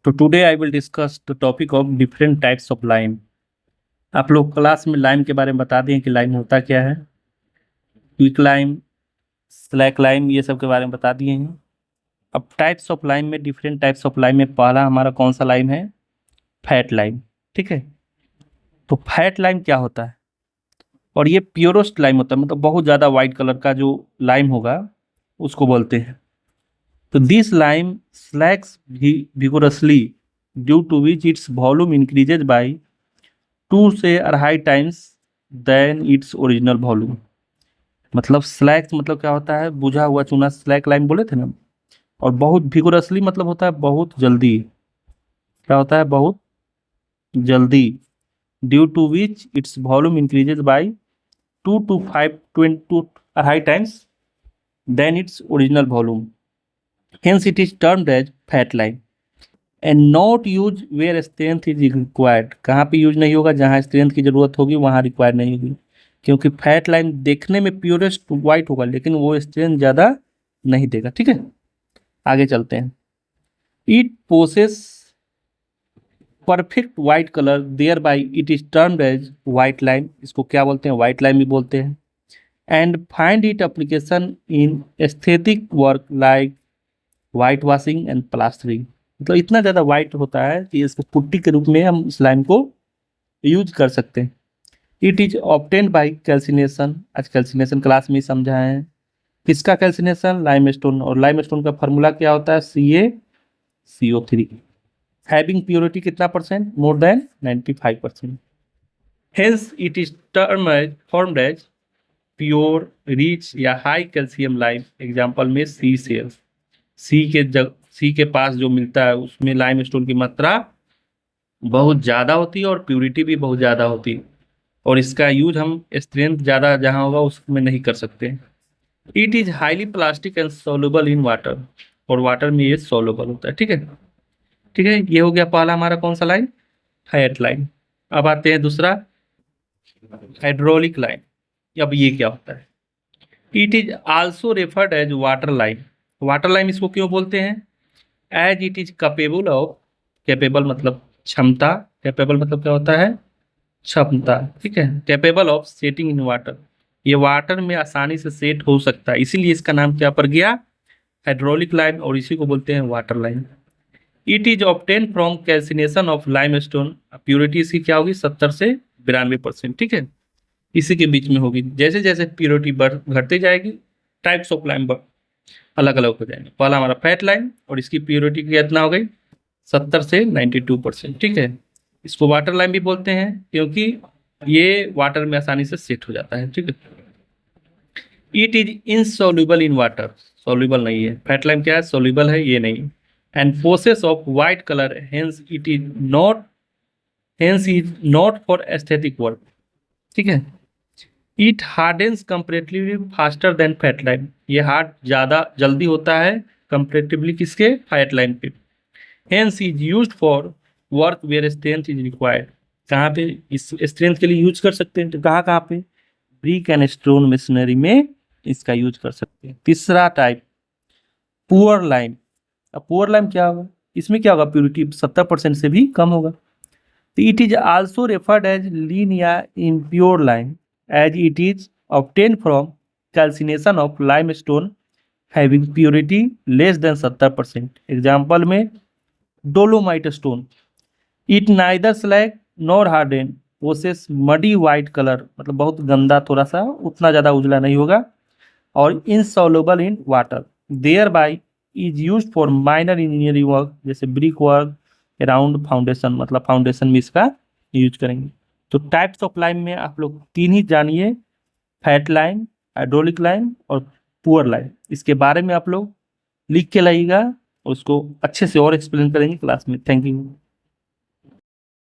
तो today I will discuss the topic of different types of lime. आप लोग class में लाइम के बारे में बता दिए कि लाइम होता क्या है। क्विक लाइम, स्लैक लाइम, ये सब के बारे में बता दिए हैं। अब टाइप्स ऑफ लाइम में, डिफरेंट टाइप्स ऑफ लाइम में पहला हमारा कौन सा लाइम है? Fat lime. ठीक है, तो फैट लाइम क्या होता है? और ये प्योरेस्ट लाइम होता है, मतलब बहुत ज़्यादा वाइट कलर का जो लाइम होगा उसको बोलते हैं। तो this lime slacks vigorously due to which its volume increases by 2 से 2.5 times than its original volume. मतलब स्लैक्स मतलब क्या होता है? बुझा हुआ चूना, स्लैक लाइम बोले थे ना। और बहुत vigorously मतलब होता है बहुत जल्दी। क्या होता है? बहुत जल्दी। Due to which its volume increases by 2 to 5 2 2.5 times than its original volume. Hence it is termed as fat line and not use where strength is required। कहाँ पे यूज नहीं होगा? जहाँ स्ट्रेंथ की जरूरत होगी वहाँ रिक्वायर नहीं होगी, क्योंकि फैट लाइन देखने में प्योरेस्ट वाइट होगा लेकिन वो स्ट्रेंथ ज़्यादा नहीं देगा। ठीक है, आगे चलते हैं। It possess perfect white colour, thereby it is termed as white lime. इसको क्या बोलते हैं? वाइट लाइम भी बोलते हैं। And find it application in aesthetic work like white washing and plastering. मतलब इतना ज़्यादा वाइट होता है कि इसको पुट्टी के रूप में हम स्लाइम को यूज कर सकते हैं। It is obtained by calcination. आज कैल्सिनेशन क्लास में ही समझा है। किसका कैल्सिनेशन? लाइमस्टोन। और लाइमस्टोन का फार्मूला क्या होता है? CaCO3। हैविंग प्योरिटी कितना percent? More than 95%। Hence it is formed as pure, rich या हाई कैल्शियम लाइम। एग्जाम्पल में सी सेल। सी के पास जो मिलता है उसमें लाइमस्टोन की मात्रा बहुत ज़्यादा होती है और प्यूरिटी भी बहुत ज़्यादा होती है, और इसका यूज हम स्ट्रेंथ ज़्यादा जहाँ होगा उसमें नहीं कर सकते। It is highly plastic and soluble in water. और वाटर में ये सोल्यूबल होता है। ठीक है, ठीक है, ये हो गया पहला हमारा कौन सा लाइन? Fat line. अब आते हैं दूसरा, हाइड्रोलिक लाइन। अब ये क्या होता है? It is also referred as water line. Water line इसको क्यों बोलते हैं? As it is capable of, capable मतलब क्षमता, कैपेबल मतलब क्या होता है? क्षमता। ठीक है, capable of setting in water. ये वाटर में आसानी से सेट हो सकता है, इसीलिए इसका नाम क्या पड़ गया? हाइड्रोलिक लाइन, और इसी को बोलते हैं water line. It is obtain from calcination of limestone. Purity इसकी क्या होगी? 70 से 92%। ठीक है, इसी के बीच में होगी। जैसे जैसे प्योरिटी घटती जाएगी टाइप्स ऑफ लाइम अलग अलग हो जाएंगे। पहला हमारा फैट लाइन, और इसकी प्योरिटी कितना हो गई? 70 से 92%। ठीक है, इसको वाटर लाइन भी बोलते हैं क्योंकि ये वाटर में आसानी से सेट हो जाता है। ठीक है, it is insoluble in water. Soluble नहीं है। फैट लाइन क्या है? सॉल्युबल है, ये नहीं। And possess of white colour, hence is not for aesthetic work. ठीक है, it hardens comparatively faster than fat lime. ये हार्ड ज़्यादा जल्दी होता है कंपेरेटिवली किसके? फैट लाइन पे। Hence is used for work where strength is required. कहाँ पे इस स्ट्रेंथ के लिए यूज कर सकते हैं? तो कहाँ कहाँ पे? ब्रिक एंड स्टोन मशीनरी में इसका यूज कर सकते हैं। तीसरा टाइप, पुअर लाइम। अब पुअर लाइम क्या होगा? इसमें क्या होगा? प्योरिटी 70% से भी कम होगा। तो it is also referred as lean या impure lime as it is obtained from calcination of limestone having purity less than 70%। Example में dolomite stone. It neither slag nor harden, possess muddy white colour, मतलब बहुत गंदा, थोड़ा सा उतना ज़्यादा उजला नहीं होगा, और insoluble in water. Thereby is use for minor engineering work, जैसे ब्रिक वर्क, अराउंड फाउंडेशन, मतलब फाउंडेशन में इसका यूज करेंगे। तो टाइप्स ऑफ लाइम में आप लोग 3 ही जानिए, फैट लाइम, हाइड्रोलिक लाइम और पुअर लाइम। इसके बारे में आप लोग लिख के लाइएगा और उसको अच्छे से और एक्सप्लेन करेंगे क्लास में। Thank you.